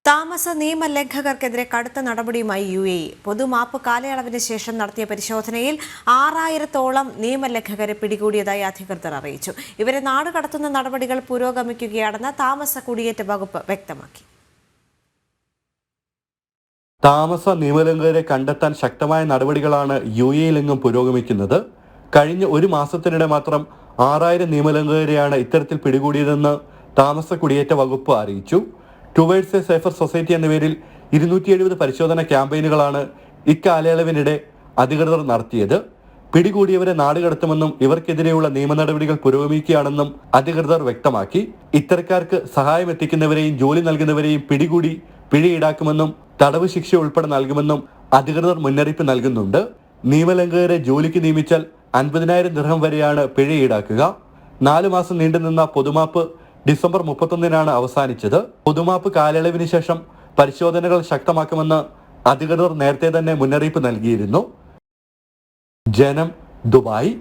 താമസ നിയമലംഘകർക്കെതിരെ കടുത്ത നടപടിയുമായി UAE. പൊതുമാപ്പ് കാലയളവിന് ശേഷം നടത്തിയ പരിശോധനയിൽ 6000-ഓളം നിയമലംഘകരെ പിടികൂടിയതായി അധികൃതർ അറിയിച്ചു. ഇവരെ നാടുകടത്തുന്ന നടപടികൾ പുരോഗമിക്കുകയാണെന്ന് താമസ കുടിയേറ്റ വകുപ്പ് വ്യക്തമാക്കി. താമസ നിയമലംഘകരെ കണ്ടെത്താൻ ശക്തമായ നടപടികളാണ് UAE-ലെങ്ങും പുരോഗമിക്കുന്നത്. കഴിഞ്ഞ ഒരു മാസത്തിനിടെ മാത്രം 6000 നിയമലംഘകരെയാണ് ഇത്തരത്തിൽ പിടികൂടിയതെന്ന് താമസ കുടിയേറ്റ വകുപ്പ് അറിയിച്ചു. ടുവേഴ്സ് എ സേഫർ സൊസൈറ്റി എന്ന പേരിൽ 270 പരിശോധന ക്യാമ്പയിനുകളാണ് ഇക്കാലയളവിനിടെ അധികൃതർ നടത്തിയത്. പിടികൂടിയവരെ നാടുകടത്തുമെന്നും ഇവർക്കെതിരെയുള്ള നിയമ നടപടികൾ പുരോഗമിക്കുകയാണെന്നും അധികൃതർ വ്യക്തമാക്കി. ഇത്തരക്കാർക്ക് സഹായം എത്തിക്കുന്നവരെയും ജോലി നൽകുന്നവരെയും പിടികൂടി പിഴ ഈടാക്കുമെന്നും തടവ് ശിക്ഷ ഉൾപ്പെടെ നൽകുമെന്നും അധികൃതർ മുന്നറിയിപ്പ് നൽകുന്നുണ്ട്. നിയമലംഘകരെ ജോലിക്ക് നിയമിച്ചാൽ 50,000 ദിർഹം വരെയാണ് പിഴ ഈടാക്കുക. 4 മാസം നീണ്ടുനിന്ന പൊതുമാപ്പ് ഡിസംബർ 31-നാണ് അവസാനിച്ചത്. പൊതുമാപ്പ് കാലയളവിന് ശേഷം പരിശോധനകൾ ശക്തമാക്കുമെന്ന് അധികൃതർ നേരത്തെ തന്നെ മുന്നറിയിപ്പ് നൽകിയിരുന്നു. ജനം, ദുബായ്.